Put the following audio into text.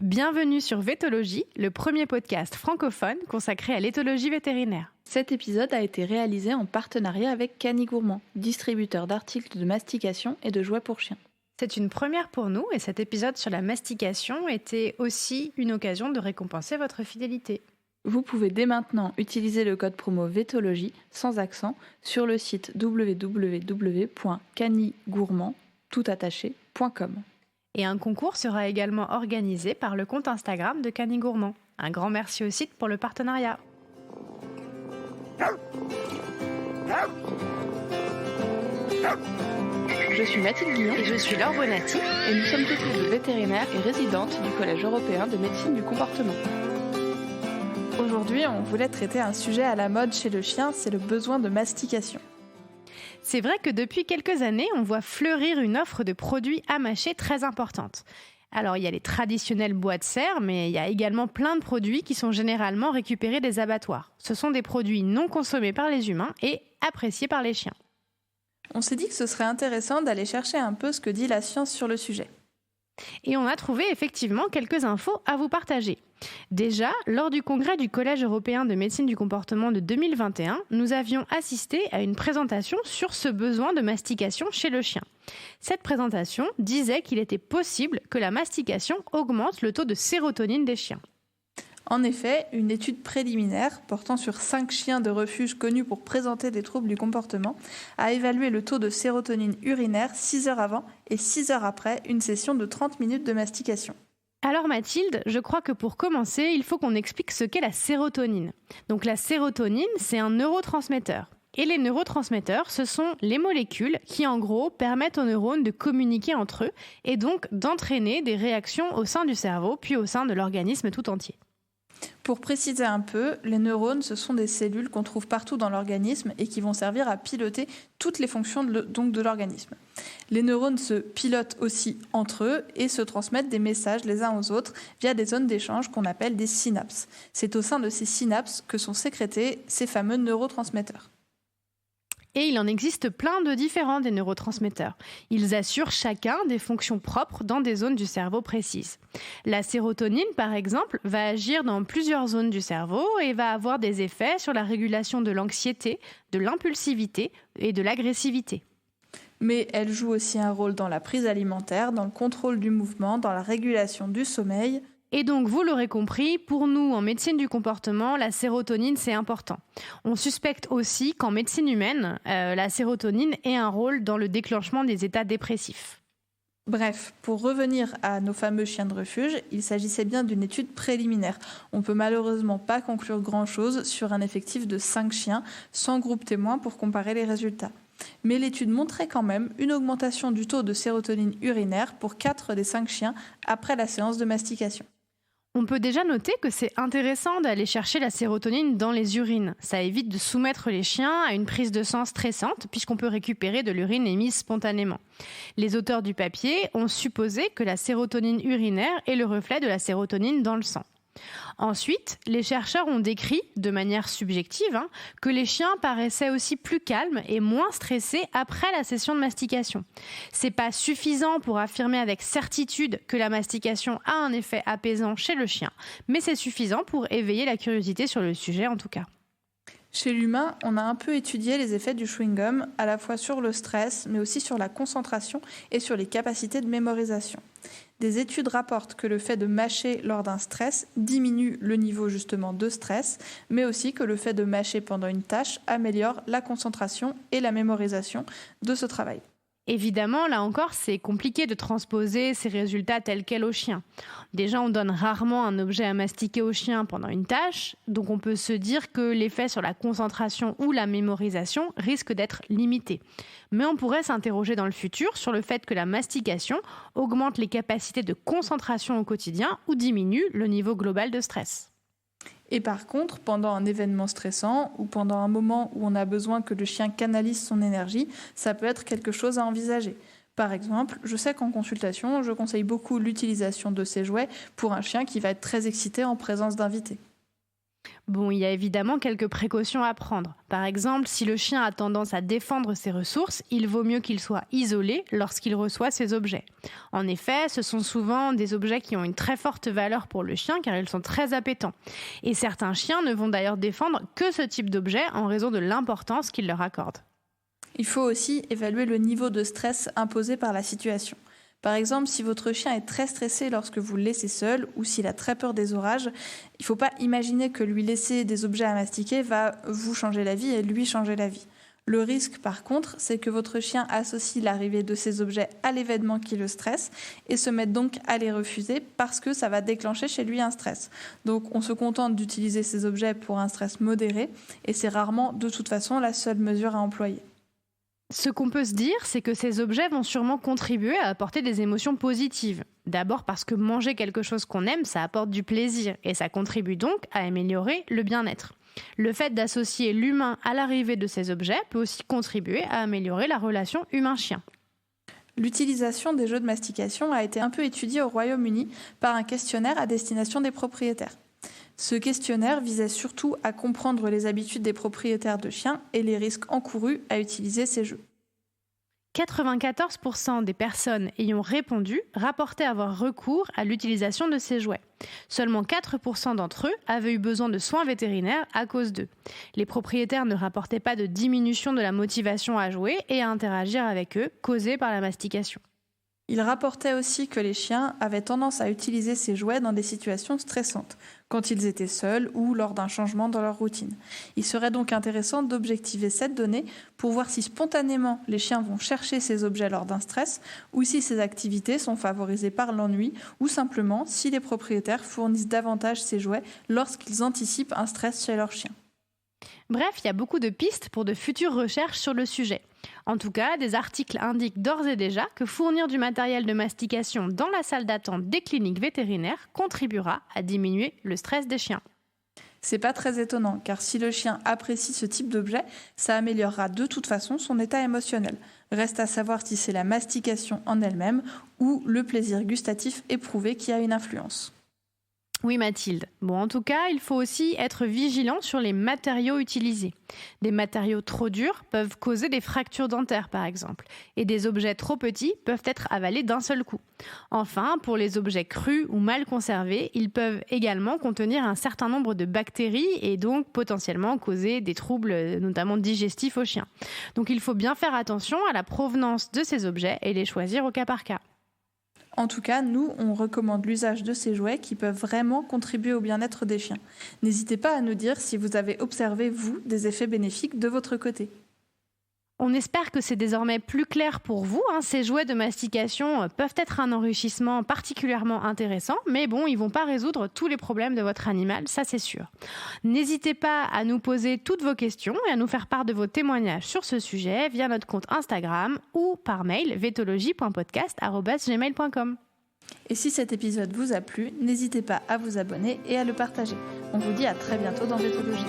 Bienvenue sur Vétologie, le premier podcast francophone consacré à l'éthologie vétérinaire. Cet épisode a été réalisé en partenariat avec Cani Gourmand, distributeur d'articles de mastication et de jouets pour chiens. C'est une première pour nous et cet épisode sur la mastication était aussi une occasion de récompenser votre fidélité. Vous pouvez dès maintenant utiliser le code promo Vétologie sans accent sur le site www.canigourmand.com. Et un concours sera également organisé par le compte Instagram de Cani Gourmand. Un grand merci au site pour le partenariat. Je suis Mathilde Guillon Et je suis Laure Bonatti. et nous sommes toutes les deux vétérinaires et résidentes du Collège européen de médecine du comportement. Aujourd'hui, on voulait traiter un sujet à la mode chez le chien, c'est le besoin de mastication. C'est vrai que depuis quelques années, on voit fleurir une offre de produits à mâcher très importante. Alors, il y a les traditionnels bois de serre, mais il y a également plein de produits qui sont généralement récupérés des abattoirs. Ce sont des produits non consommés par les humains et appréciés par les chiens. On s'est dit que ce serait intéressant d'aller chercher un peu ce que dit la science sur le sujet. Et on a trouvé effectivement quelques infos à vous partager. Déjà, lors du congrès du Collège européen de médecine du comportement de 2021, nous avions assisté à une présentation sur ce besoin de mastication chez le chien. Cette présentation disait qu'il était possible que la mastication augmente le taux de sérotonine des chiens. En effet, une étude préliminaire portant sur 5 chiens de refuge connus pour présenter des troubles du comportement a évalué le taux de sérotonine urinaire 6 heures avant et 6 heures après une session de 30 minutes de mastication. Alors Mathilde, je crois que pour commencer, il faut qu'on explique ce qu'est la sérotonine. Donc la sérotonine, c'est un neurotransmetteur. Et les neurotransmetteurs, ce sont les molécules qui, en gros, permettent aux neurones de communiquer entre eux et donc d'entraîner des réactions au sein du cerveau, puis au sein de l'organisme tout entier. Pour préciser un peu, les neurones, ce sont des cellules qu'on trouve partout dans l'organisme et qui vont servir à piloter toutes les fonctions de l'organisme. Les neurones se pilotent aussi entre eux et se transmettent des messages les uns aux autres via des zones d'échange qu'on appelle des synapses. C'est au sein de ces synapses que sont sécrétés ces fameux neurotransmetteurs. Et il en existe plein de différents des neurotransmetteurs. Ils assurent chacun des fonctions propres dans des zones du cerveau précises. La sérotonine, par exemple, va agir dans plusieurs zones du cerveau et va avoir des effets sur la régulation de l'anxiété, de l'impulsivité et de l'agressivité. Mais elle joue aussi un rôle dans la prise alimentaire, dans le contrôle du mouvement, dans la régulation du sommeil. Et donc, vous l'aurez compris, pour nous, en médecine du comportement, la sérotonine, c'est important. On suspecte aussi qu'en médecine humaine, la sérotonine ait un rôle dans le déclenchement des états dépressifs. Bref, pour revenir à nos fameux chiens de refuge, il s'agissait bien d'une étude préliminaire. On ne peut malheureusement pas conclure grand-chose sur un effectif de 5 chiens, sans groupe témoin pour comparer les résultats. Mais l'étude montrait quand même une augmentation du taux de sérotonine urinaire pour 4 des 5 chiens après la séance de mastication. On peut déjà noter que c'est intéressant d'aller chercher la sérotonine dans les urines. Ça évite de soumettre les chiens à une prise de sang stressante puisqu'on peut récupérer de l'urine émise spontanément. Les auteurs du papier ont supposé que la sérotonine urinaire est le reflet de la sérotonine dans le sang. Ensuite, les chercheurs ont décrit, de manière subjective, que les chiens paraissaient aussi plus calmes et moins stressés après la session de mastication. C'est pas suffisant pour affirmer avec certitude que la mastication a un effet apaisant chez le chien, mais c'est suffisant pour éveiller la curiosité sur le sujet en tout cas. Chez l'humain, on a un peu étudié les effets du chewing-gum, à la fois sur le stress, mais aussi sur la concentration et sur les capacités de mémorisation. Des études rapportent que le fait de mâcher lors d'un stress diminue le niveau justement de stress, mais aussi que le fait de mâcher pendant une tâche améliore la concentration et la mémorisation de ce travail. Évidemment, là encore, c'est compliqué de transposer ces résultats tels quels au chien. Déjà, on donne rarement un objet à mastiquer au chien pendant une tâche, donc on peut se dire que l'effet sur la concentration ou la mémorisation risque d'être limité. Mais on pourrait s'interroger dans le futur sur le fait que la mastication augmente les capacités de concentration au quotidien ou diminue le niveau global de stress. Et par contre, pendant un événement stressant ou pendant un moment où on a besoin que le chien canalise son énergie, ça peut être quelque chose à envisager. Par exemple, je sais qu'en consultation, je conseille beaucoup l'utilisation de ces jouets pour un chien qui va être très excité en présence d'invités. Bon, il y a évidemment quelques précautions à prendre. Par exemple, si le chien a tendance à défendre ses ressources, il vaut mieux qu'il soit isolé lorsqu'il reçoit ces objets. En effet, ce sont souvent des objets qui ont une très forte valeur pour le chien car ils sont très appétants. Et certains chiens ne vont d'ailleurs défendre que ce type d'objet en raison de l'importance qu'ils leur accordent. Il faut aussi évaluer le niveau de stress imposé par la situation. Par exemple, si votre chien est très stressé lorsque vous le laissez seul ou s'il a très peur des orages, il ne faut pas imaginer que lui laisser des objets à mastiquer va vous changer la vie et lui changer la vie. Le risque, par contre, c'est que votre chien associe l'arrivée de ces objets à l'événement qui le stresse et se mette donc à les refuser parce que ça va déclencher chez lui un stress. Donc on se contente d'utiliser ces objets pour un stress modéré et c'est rarement de toute façon la seule mesure à employer. Ce qu'on peut se dire, c'est que ces objets vont sûrement contribuer à apporter des émotions positives. D'abord parce que manger quelque chose qu'on aime, ça apporte du plaisir et ça contribue donc à améliorer le bien-être. Le fait d'associer l'humain à l'arrivée de ces objets peut aussi contribuer à améliorer la relation humain-chien. L'utilisation des jeux de mastication a été un peu étudiée au Royaume-Uni par un questionnaire à destination des propriétaires. Ce questionnaire visait surtout à comprendre les habitudes des propriétaires de chiens et les risques encourus à utiliser ces jeux. 94% des personnes ayant répondu rapportaient avoir recours à l'utilisation de ces jouets. Seulement 4% d'entre eux avaient eu besoin de soins vétérinaires à cause d'eux. Les propriétaires ne rapportaient pas de diminution de la motivation à jouer et à interagir avec eux causée par la mastication. Il rapportait aussi que les chiens avaient tendance à utiliser ces jouets dans des situations stressantes, quand ils étaient seuls ou lors d'un changement dans leur routine. Il serait donc intéressant d'objectiver cette donnée pour voir si spontanément les chiens vont chercher ces objets lors d'un stress ou si ces activités sont favorisées par l'ennui ou simplement si les propriétaires fournissent davantage ces jouets lorsqu'ils anticipent un stress chez leur chien. Bref, il y a beaucoup de pistes pour de futures recherches sur le sujet. En tout cas, des articles indiquent d'ores et déjà que fournir du matériel de mastication dans la salle d'attente des cliniques vétérinaires contribuera à diminuer le stress des chiens. C'est pas très étonnant, car si le chien apprécie ce type d'objet, ça améliorera de toute façon son état émotionnel. Reste à savoir si c'est la mastication en elle-même ou le plaisir gustatif éprouvé qui a une influence. Oui Mathilde. Bon, en tout cas, il faut aussi être vigilant sur les matériaux utilisés. Des matériaux trop durs peuvent causer des fractures dentaires par exemple, et des objets trop petits peuvent être avalés d'un seul coup. Enfin, pour les objets crus ou mal conservés, ils peuvent également contenir un certain nombre de bactéries et donc potentiellement causer des troubles, notamment digestifs aux chiens. Donc il faut bien faire attention à la provenance de ces objets et les choisir au cas par cas. En tout cas, nous, on recommande l'usage de ces jouets qui peuvent vraiment contribuer au bien-être des chiens. N'hésitez pas à nous dire si vous avez observé, vous, des effets bénéfiques de votre côté. On espère que c'est désormais plus clair pour vous. Ces jouets de mastication peuvent être un enrichissement particulièrement intéressant, mais bon, ils ne vont pas résoudre tous les problèmes de votre animal, ça c'est sûr. N'hésitez pas à nous poser toutes vos questions et à nous faire part de vos témoignages sur ce sujet via notre compte Instagram ou par mail vetologie.podcast@gmail.com. Et si cet épisode vous a plu, n'hésitez pas à vous abonner et à le partager. On vous dit à très bientôt dans Vétologie.